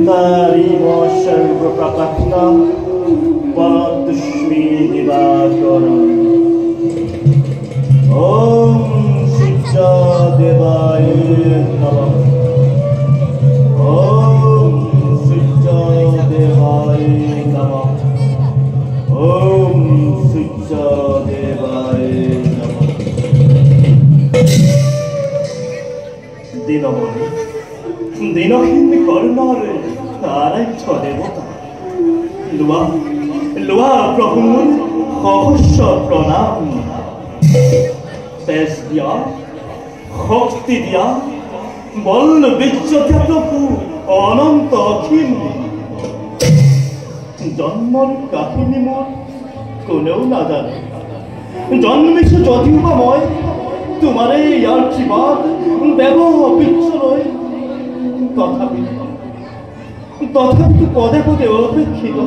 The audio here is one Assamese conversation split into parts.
তারিব সর্বপ্রকাশিত পরদুষ্মী দিবাকরণ। ওম সূর্য দেবায় নমঃ। ওম সূর্য দেবায় নমঃ। ওম সূর্য দেবায় নমঃ। দিনমণি দিনহীন করুণার আরাধ্য দেবতা, লোয়া লোয়া প্রভুর সহস্র প্রণাম। তেজ দিয়া, শক্তি দিয়া, বল বীর্য দিয়া প্রভু অনন্ত অসীম। জন্মৰ কাহিনী মোৰ কোনেও নাজানে, জন্মিছো যদিও বা মই তোমাৰে ইয়াৰ আশীৰ্বাদ দেৱ পিছলৈ। তথাপিতো পদে পদে অপেক্ষিত,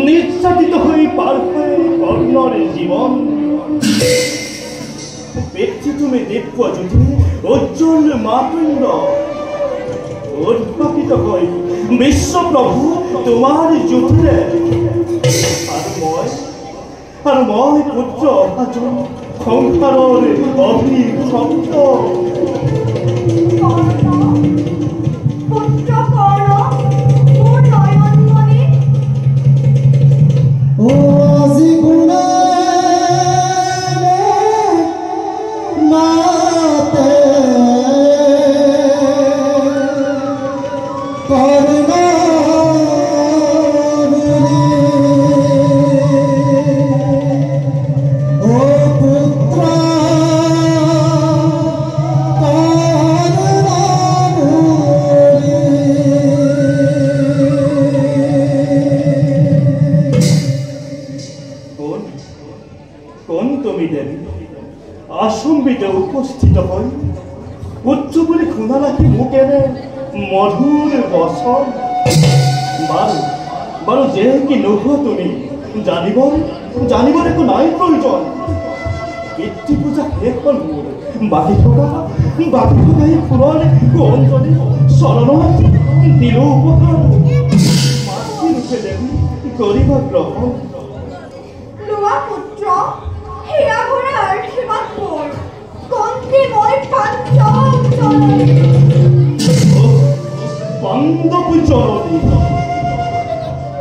নির্যাতিত হয়ে পার হয়ে কর্ণর জীবন। ব্যক্তি তুমি দিব্য জ্যোতি উজ্জ্বল মাতৃন্দ, উদ্ভাবিত হয়ে বিশ্বপ্রভু তোমার জ্যোতিরে। আর মই পুত্র অভাজন সংসারের অভিশপ্ত। আসম্বিতে উপস্থিত হই উচ্চ বলে খুনা রাখি মুখেরে মধুর বচন। বাৰু বাৰু যে কি নোহোৱা তুমি জানিবৰ একো নাই প্ৰয়োজন। পিতৃ পূজা শেষ হ'ল মোৰ, বাকী থকা এই ফুলৰ অঞ্জলি চৰণত দিলো উপহাৰ। মাতৃৰূপে দেৱী কৰিবা গ্ৰহণ। লোৱা পুত্ৰ, হিয়া ঘৰে আশীৰ্বাদ কৰ, কন্তি মই পাণ্ডৱ জননী।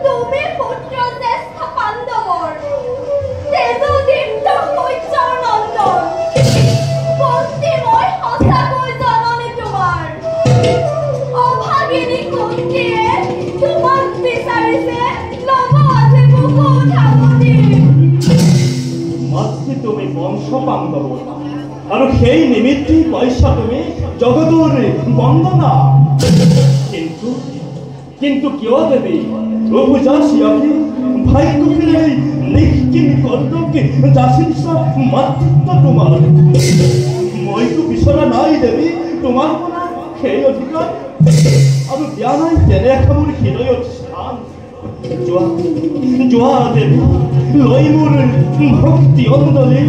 তুমি পুত্ৰ জ্যেষ্ঠ পাণ্ডৱৰ, তেজদীপ্ত সূৰ্যৰ নন্দন। কন্তি মই সঁচাকৈ জননী তোমাৰ। অভাগিনী কন্তিয়ে তোমাক বিচাৰিছে, ল'ব আজি মুখ ধামনি। মাতৃ তুমি বংশ পাণ্ডৱ, আৰু সেই নিমিত্তে পাইছা তুমি জগতৰ বন্দনা। কিন্তু কিয় দেৱী উপজাসিয়াকে ভাগ্যকে নিষ্কিন কৰ্তব্যে যাচিছা মাতৃত্ব তোমাৰ। মইতো বিচৰা নাই দেৱী তোমাৰ পৰা সেই অধিকাৰ, আৰু দিয়া নাই তেনে এখন হৃদয়ত স্থান। যোৱা দেৱী লৈ মোৰ ভক্তি অঞ্জলি,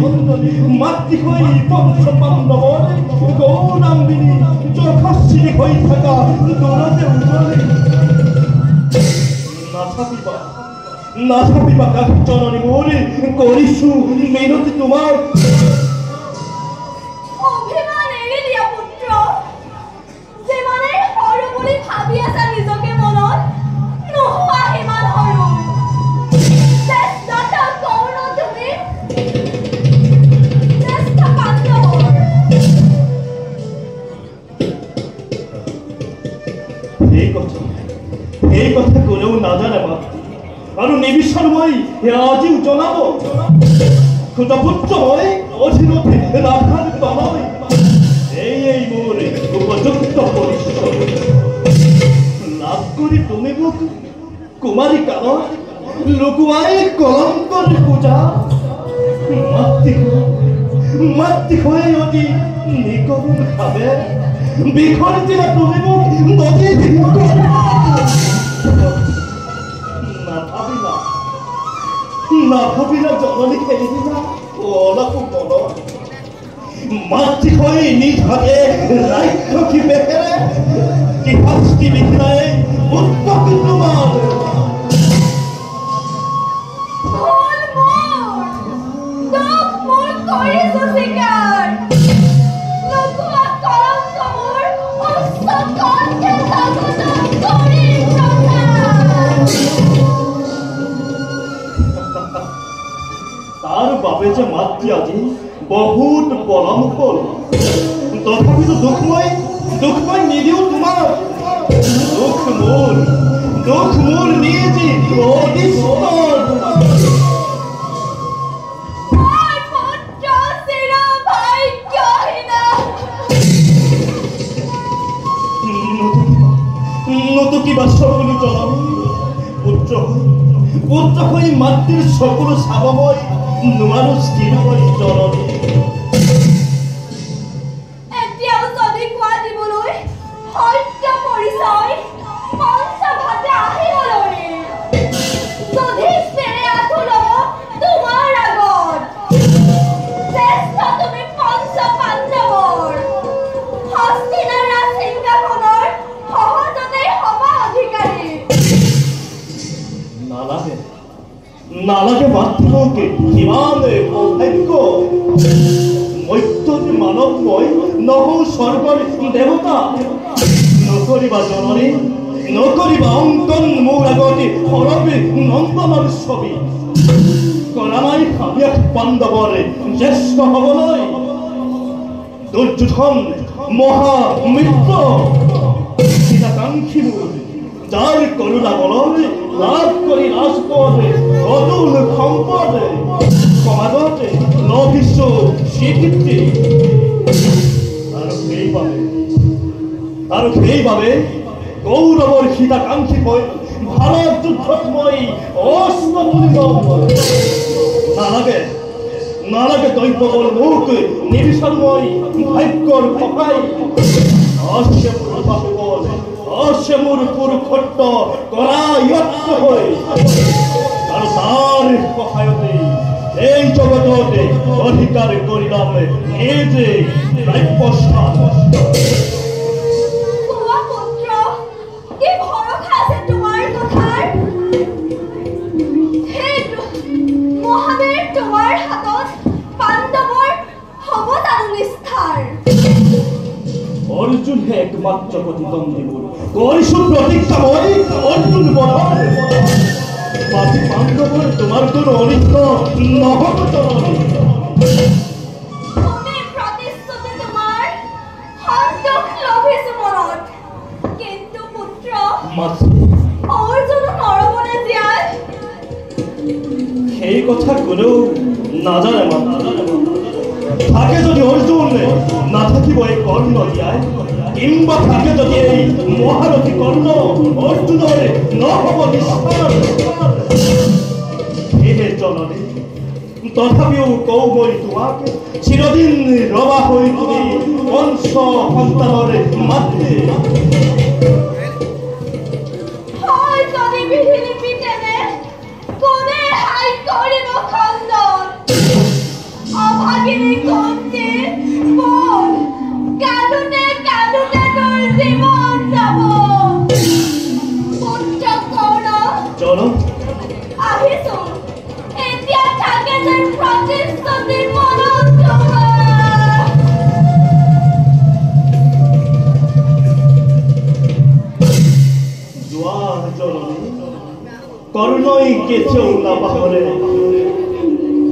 মাতৃ হৈ পঞ্চ পাণ্ডৱৰ গৌৰাঙ্গিনী যশস্বিনী হৈ থকা দূৰতে উজ্জ্বলি। নাথাকিবা কাকজননী মোৰ, কৰিছো মিনতি তোমাৰ। অভিমান এৰি দিয়া পুত্ৰ, যিমানে সৰু বুলি ভাবি আছা নিজকে মনত, নোহোৱা সিমান সৰু। জ্যেষ্ঠতা কৰ্ণ তুমি, জ্যেষ্ঠ পাণ্ডৱৰ। এই কথা কোনেও নাজানে মাতৃ, আৰু নিবিচাৰো মই আজিও জনাব। ক্ষুদ্ৰপুত্ৰ মই অধীনতে ৰাধাৰ তনয়, এই মোৰ উপযুক্ত পৰিচয়। লাভ কৰি তুমি মোক কুমাৰী কালত লুকুৱাই কলংকৰ পূজা। মাতৃ হৈ অতি নিকট ভাৱে বিখৰিছিলা তুমি মোক নদী। নাভাবিলা জননী খেলি দিলা অলপো মনত। মাতৃ হৈ নিজ হাতে ৰাজ্য কি বেহেৰে কি শাস্তি বিঘ্নাই উৎপক তোমাৰ ভুল মোৰ, দুখ মোৰ কৰিছো স্বীকাৰ। নোকোৱা কলংক মোৰ উচ্চ কণ্ঠে জগতক কৰিম প্ৰচাৰ। তার বাবে যে মাতৃ আজি বহুত পলম হল, তথাপিতো দুঃখময় নিদিও তোমার। দুঃখ মোর নিজে অধিষ্ঠর। মোৰ পুত্ৰ চিৰ ভাগ্যহীনা। নতুকিবা সকলো জননী পুত্ৰ হৈ মাতৃৰ সকলো চাব মই নোৱাৰো স্থিৰ হৈ জননী। এতিয়াও যদি কোৱা দিবলৈ সত্য পৰিচয় পঞ্চভাতে আহিবলৈ। যুধিষ্ঠিৰে আঁঠু ল'ব তোমাৰ আগত। শ্ৰেষ্ঠ তুমি পঞ্চ পাণ্ডৱৰ। হস্তিনাৰ ৰাজসিংহাসনৰ সহজতেই হবা অধিকাৰী। নালাগে মাতৃকে কিমানে সৌভাগ্য। মত্যৰ মানৱ মই নহওঁ স্বৰ্গৰ দেৱতা। নকৰিবা জননী, নকৰিবা অংকন মোৰ আগতে সৰবে নন্দনৰ ছবি। কৰা নাই হাবিয়াস পাণ্ডৱৰ জ্যেষ্ঠ হবলৈ। দুৰ্যোধন মহামিত্ৰ হিতাকাংক্ষী মোৰ, যাৰ কৰুণা বলন লাভ কৰি ৰাজপদ অতুল সম্পদ। সমাজতে লভিছো স্বীকৃতি। আৰু সেইবাবে গৌৰৱৰ হিতাকাংক্ষী হৈ ভাৰত যুদ্ধত মই অস্ত্ৰ তুলিব। নালাগে দৈব্যবল মোক নিবিচাৰো মই ভাগ্যৰ সহায়। আছে মোৰ পুৰুষত্ব কৰা ইয়ত্ত হৈ, আৰু তাৰ সহায়তে এই জগততে অধিকাৰ কৰিলাম নিজে ৰাজ্যস্থান। কোৱা পুত্ৰ, কি ভৰসা আছে তোমাৰ কথাৰ? সেই মহাবীৰ তোমাৰ হাতত পাণ্ডৱৰ হ'ব জানো নিষ্ঠাৰ? অৰ্জুনহে একমাত্ৰ প্ৰতিদ্বন্দ্বী মোৰ, কৰিছো প্ৰতিজ্ঞা মই অৰ্জুন বধৰ। বাকী পাণ্ডৱৰ তোমাৰ কোনো অনিষ্ট নহব জননী। তুমি প্ৰতিশ্ৰুতি তোমাৰ সন্তোষ লভিছো মনত। কিন্তু পুত্ৰ অৰ্জুনো নৰবনে জীয়াই? সেই কথা কোনেও নাজানে। থাকে যদি অৰ্জুন, নাথাকিব এই কৰ্ণ জীয়াই। কিংবা থাকে যদি এই মহাৰথী কৰ্ণ, অৰ্জুনৰ নহব নিষ্ঠাৰ। সেয়ে জননী, তথাপিও কওঁ মই তোমাক, চিৰদিন ৰবা হৈ তুমি পঞ্চ সন্তানৰ মাতৃ। হয় যদি বিধি নিপিতেনে কোনে হাই কৰিব খণ্ডন? অভাগিনী কন্যে বল, কাঁদোতে কাঁদোতে তোৰ জীৱন যাব। পুত্ৰ কৰ্ণ আহিছো, এতিয়া থাকে যেন প্ৰতিশ্ৰুতি মনত তোমাৰ। যোৱা জননী, কৰ্ণই কেতিয়াও নাপাহৰে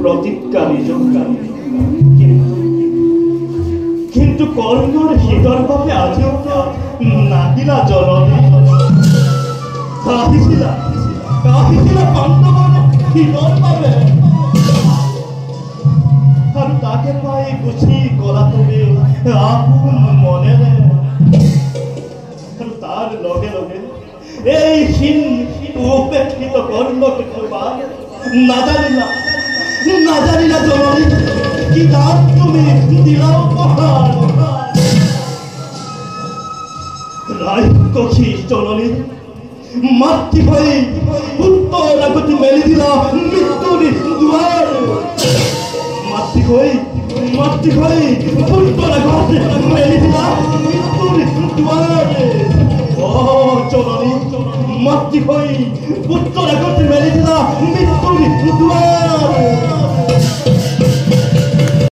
প্ৰতিজ্ঞা নিজকাৰী। কিন্তু কৰ্ণৰ হিতৰ বাবে আজিও নাহিলা জননী। কাহিছিলা পাণ্ডৱৰ হিতৰ বাবে, আৰু তাকে পাই গুচি গলা তুমি আপোন মনেৰে। আৰু তাৰ লগে লগে এই হীন উপেক্ষিত কৰ্ণক নাজানিলা জননী, কি তাত তুমি দিলা উপহাৰ। ৰাক্ষসী জননী, মাতৃ হৈ পুত্ৰৰ আগত মেলি দিলা মৃত্যুৰ দুৱাৰ। মাতৃ হৈ পুত্ৰৰ আগত মেলি দিলা মৃত্যুৰ দুৱাৰ। জননী হৈ পুত্ৰৰ আগত মেলি দিলা মৃত্যুৰ দুৱাৰ